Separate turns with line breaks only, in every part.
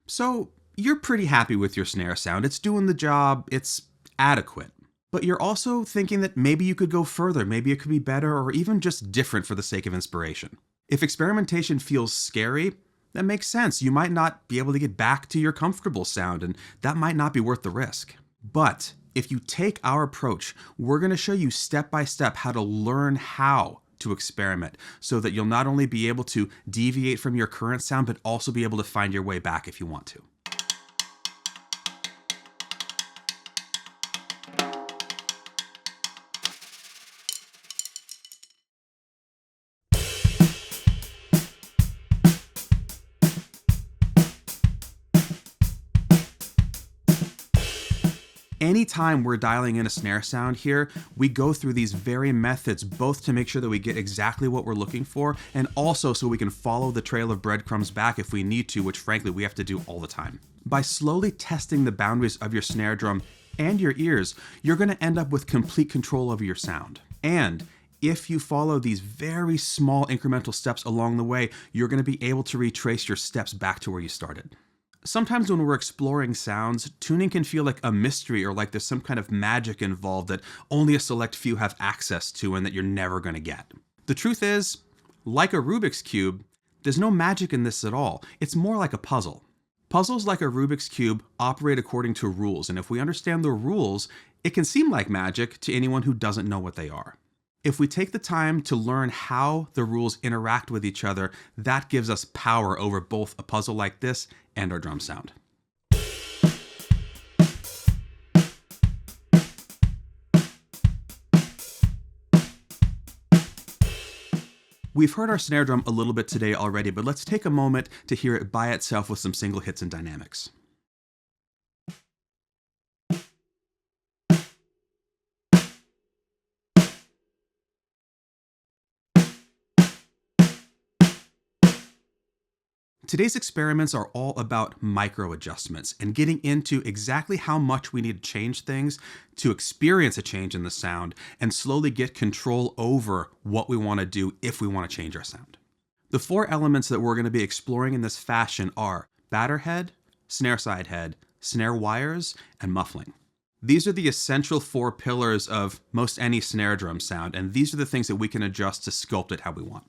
So you're pretty happy with your snare sound. It's doing the job, it's adequate. But you're also thinking that maybe you could go further, maybe it could be better or even just different for the sake of inspiration. If experimentation feels scary, that makes sense. You might not be able to get back to your comfortable sound, and that might not be worth the risk. But if you take our approach, we're going to show you step by step how to learn how to experiment so that you'll not only be able to deviate from your current sound, but also be able to find your way back if you want to. Anytime we're dialing in a snare sound here, we go through these very methods, both to make sure that we get exactly what we're looking for, and also so we can follow the trail of breadcrumbs back if we need to, which frankly we have to do all the time. By slowly testing the boundaries of your snare drum and your ears, you're going to end up with complete control over your sound. And if you follow these very small incremental steps along the way, you're going to be able to retrace your steps back to where you started. Sometimes when we're exploring sounds, tuning can feel like a mystery or like there's some kind of magic involved that only a select few have access to and that you're never going to get. The truth is, like a Rubik's Cube, there's no magic in this at all. It's more like a puzzle. Puzzles like a Rubik's Cube operate according to rules, and if we understand the rules, it can seem like magic to anyone who doesn't know what they are. If we take the time to learn how the rules interact with each other, that gives us power over both a puzzle like this and our drum sound. We've heard our snare drum a little bit today already, but let's take a moment to hear it by itself with some single hits and dynamics. Today's experiments are all about micro adjustments and getting into exactly how much we need to change things to experience a change in the sound and slowly get control over what we want to do if we want to change our sound. The four elements that we're going to be exploring in this fashion are batter head, snare side head, snare wires, and muffling. These are the essential four pillars of most any snare drum sound, and these are the things that we can adjust to sculpt it how we want.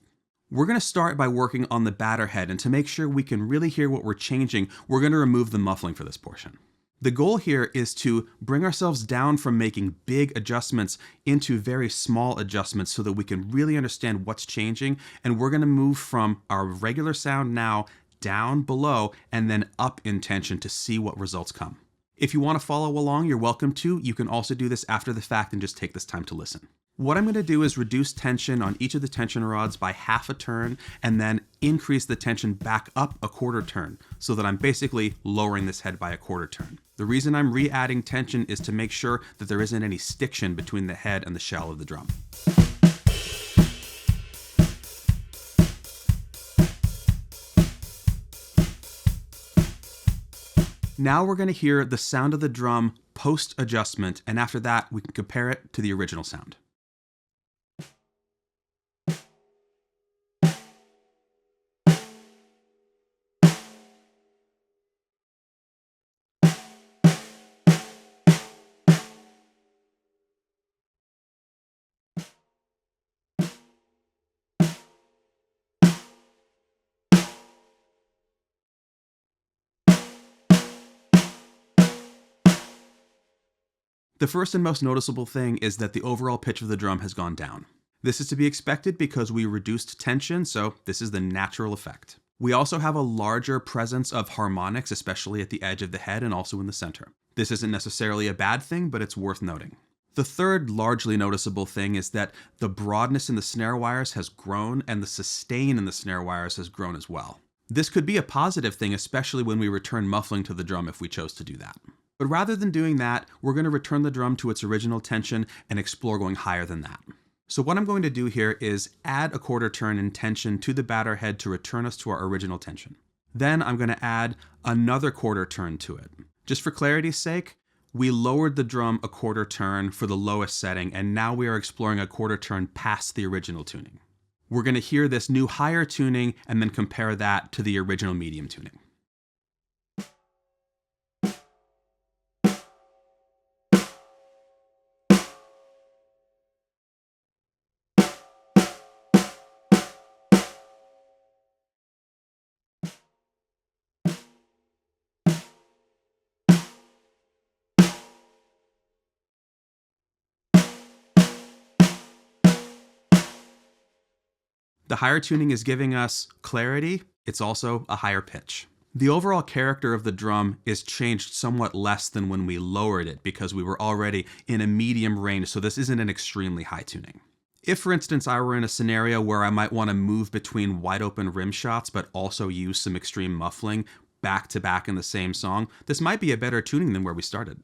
We're going to start by working on the batter head, and to make sure we can really hear what we're changing, we're going to remove the muffling for this portion. The goal here is to bring ourselves down from making big adjustments into very small adjustments so that we can really understand what's changing, and we're going to move from our regular sound now down below and then up in tension to see what results come. If you want to follow along, you're welcome to. You can also do this after the fact and just take this time to listen. What I'm going to do is reduce tension on each of the tension rods by half a turn and then increase the tension back up a quarter turn so that I'm basically lowering this head by a quarter turn. The reason I'm re-adding tension is to make sure that there isn't any stiction between the head and the shell of the drum. Now we're going to hear the sound of the drum post-adjustment, and after that we can compare it to the original sound. The first and most noticeable thing is that the overall pitch of the drum has gone down. This is to be expected because we reduced tension, so this is the natural effect. We also have a larger presence of harmonics, especially at the edge of the head and also in the center. This isn't necessarily a bad thing, but it's worth noting. The third largely noticeable thing is that the broadness in the snare wires has grown and the sustain in the snare wires has grown as well. This could be a positive thing, especially when we return muffling to the drum if we chose to do that. But rather than doing that, we're going to return the drum to its original tension and explore going higher than that. So what I'm going to do here is add a quarter turn in tension to the batter head to return us to our original tension. Then I'm going to add another quarter turn to it. Just for clarity's sake, we lowered the drum a quarter turn for the lowest setting, and now we are exploring a quarter turn past the original tuning. We're going to hear this new higher tuning and then compare that to the original medium tuning. The higher tuning is giving us clarity. It's also a higher pitch. The overall character of the drum is changed somewhat less than when we lowered it because we were already in a medium range, so this isn't an extremely high tuning. If, for instance, I were in a scenario where I might want to move between wide open rim shots but also use some extreme muffling back to back in the same song, this might be a better tuning than where we started.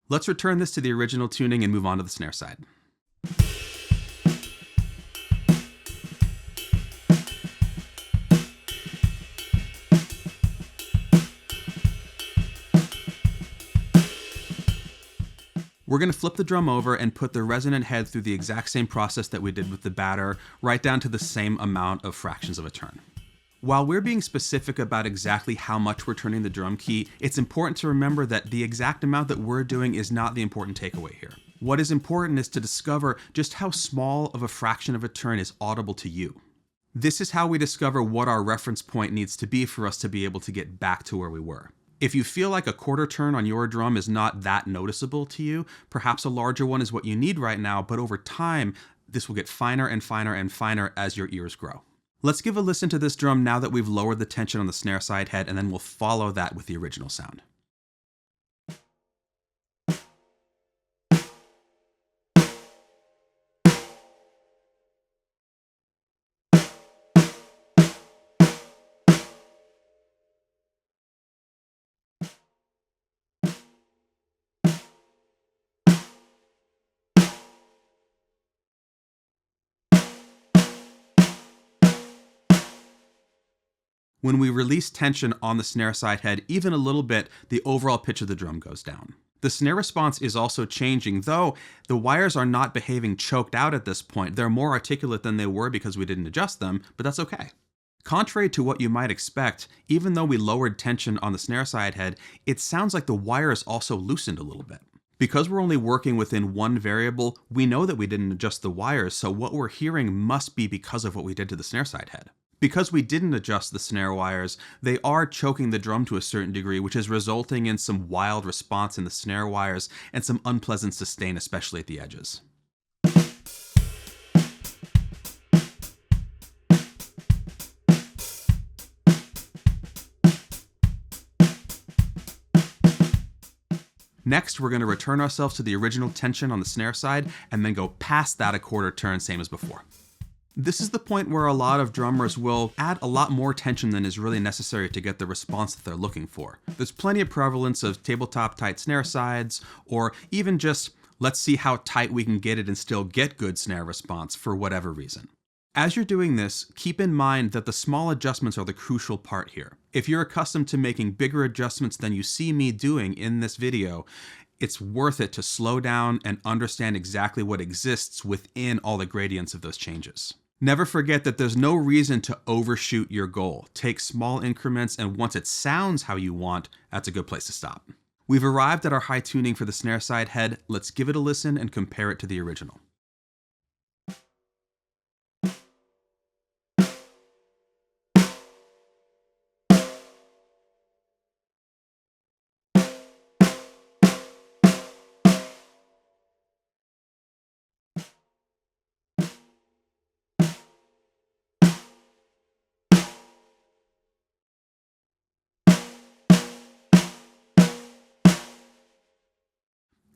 Let's return this to the original tuning and move on to the snare side. We're going to flip the drum over and put the resonant head through the exact same process that we did with the batter, right down to the same amount of fractions of a turn. While we're being specific about exactly how much we're turning the drum key, it's important to remember that the exact amount that we're doing is not the important takeaway here. What is important is to discover just how small of a fraction of a turn is audible to you. This is how we discover what our reference point needs to be for us to be able to get back to where we were. If you feel like a quarter turn on your drum is not that noticeable to you, perhaps a larger one is what you need right now, but over time, this will get finer and finer and finer as your ears grow. Let's give a listen to this drum now that we've lowered the tension on the snare side head, and then we'll follow that with the original sound. When we release tension on the snare side head even a little bit, the overall pitch of the drum goes down. The snare response is also changing, though the wires are not behaving choked out at this point. They're more articulate than they were because we didn't adjust them, but that's okay. Contrary to what you might expect, even though we lowered tension on the snare side head, it sounds like the wires also loosened a little bit. Because we're only working within one variable, we know that we didn't adjust the wires, so what we're hearing must be because of what we did to the snare side head. Because we didn't adjust the snare wires, they are choking the drum to a certain degree, which is resulting in some wild response in the snare wires and some unpleasant sustain, especially at the edges. Next, we're going to return ourselves to the original tension on the snare side and then go past that a quarter turn, same as before. This is the point where a lot of drummers will add a lot more tension than is really necessary to get the response that they're looking for. There's plenty of prevalence of tabletop tight snare sides, or even just let's see how tight we can get it and still get good snare response for whatever reason. As you're doing this, keep in mind that the small adjustments are the crucial part here. If you're accustomed to making bigger adjustments than you see me doing in this video, it's worth it to slow down and understand exactly what exists within all the gradients of those changes. Never forget that there's no reason to overshoot your goal. Take small increments, and once it sounds how you want, that's a good place to stop. We've arrived at our high tuning for the snare side head. Let's give it a listen and compare it to the original.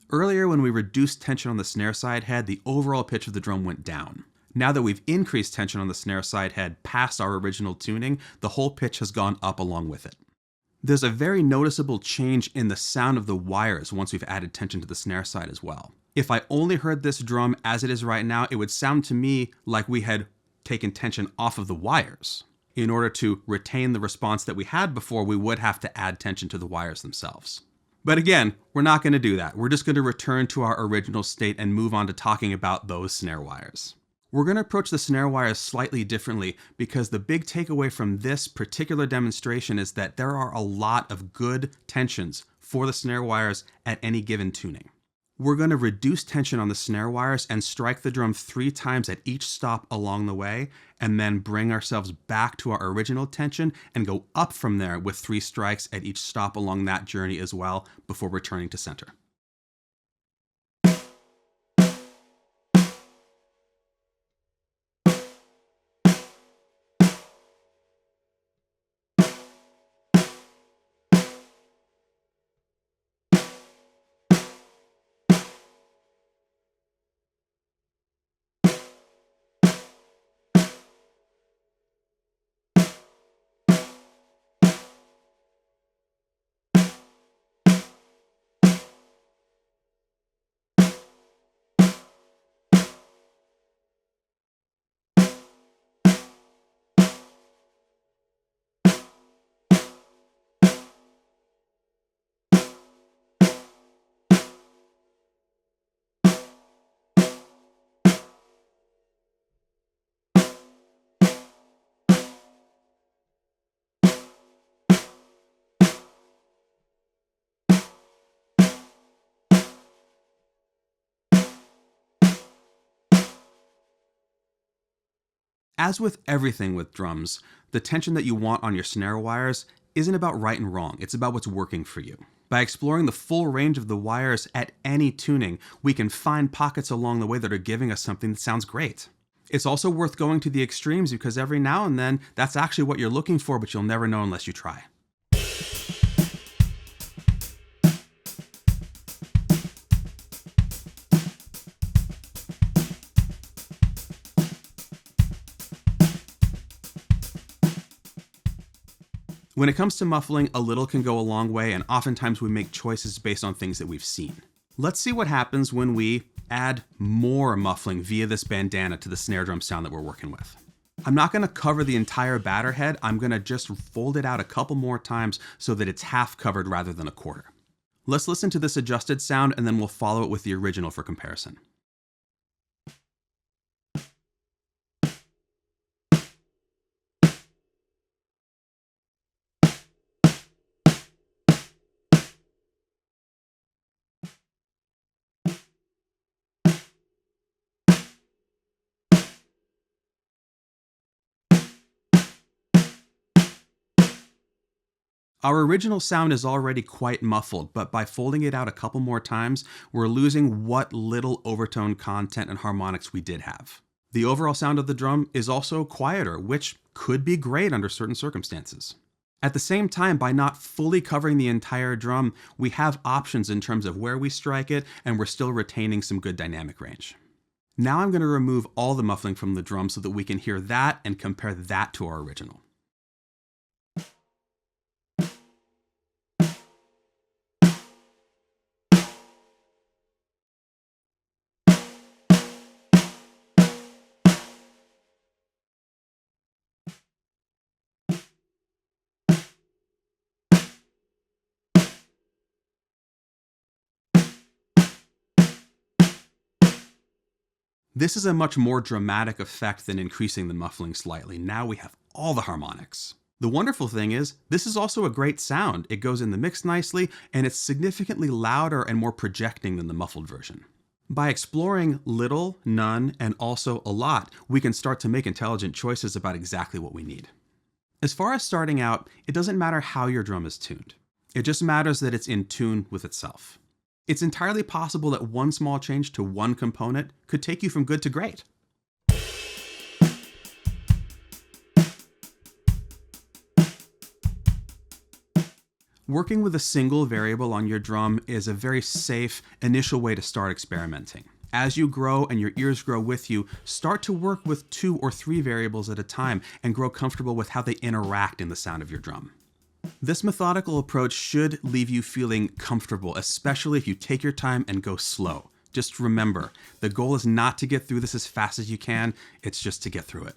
Earlier, when we reduced tension on the snare side head, the overall pitch of the drum went down. Now that we've increased tension on the snare side head past our original tuning, the whole pitch has gone up along with it. There's a very noticeable change in the sound of the wires once we've added tension to the snare side as well. If I only heard this drum as it is right now, it would sound to me like we had taken tension off of the wires. In order to retain the response that we had before, we would have to add tension to the wires themselves. But again, we're not going to do that. We're just going to return to our original state and move on to talking about those snare wires. We're going to approach the snare wires slightly differently because the big takeaway from this particular demonstration is that there are a lot of good tensions for the snare wires at any given tuning. We're going to reduce tension on the snare wires and strike the drum 3 times at each stop along the way, and then bring ourselves back to our original tension and go up from there with 3 strikes at each stop along that journey as well before returning to center. As with everything with drums, the tension that you want on your snare wires isn't about right and wrong, it's about what's working for you. By exploring the full range of the wires at any tuning, we can find pockets along the way that are giving us something that sounds great. It's also worth going to the extremes because every now and then, that's actually what you're looking for, but you'll never know unless you try. When it comes to muffling, a little can go a long way, and oftentimes we make choices based on things that we've seen. Let's see what happens when we add more muffling via this bandana to the snare drum sound that we're working with. I'm not going to cover the entire batter head, I'm going to just fold it out a couple more times so that it's half covered rather than a quarter. Let's listen to this adjusted sound and then we'll follow it with the original for comparison. Our original sound is already quite muffled, but by folding it out a couple more times, we're losing what little overtone content and harmonics we did have. The overall sound of the drum is also quieter, which could be great under certain circumstances. At the same time, by not fully covering the entire drum, we have options in terms of where we strike it, and we're still retaining some good dynamic range. Now I'm going to remove all the muffling from the drum so that we can hear that and compare that to our original. This is a much more dramatic effect than increasing the muffling slightly. Now we have all the harmonics. The wonderful thing is, this is also a great sound. It goes in the mix nicely, and it's significantly louder and more projecting than the muffled version. By exploring little, none, and also a lot, we can start to make intelligent choices about exactly what we need. As far as starting out, it doesn't matter how your drum is tuned. It just matters that it's in tune with itself. It's entirely possible that one small change to one component could take you from good to great. Working with a single variable on your drum is a very safe initial way to start experimenting. As you grow and your ears grow with you, start to work with 2 or 3 variables at a time and grow comfortable with how they interact in the sound of your drum. This methodical approach should leave you feeling comfortable, especially if you take your time and go slow. Just remember, the goal is not to get through this as fast as you can, it's just to get through it.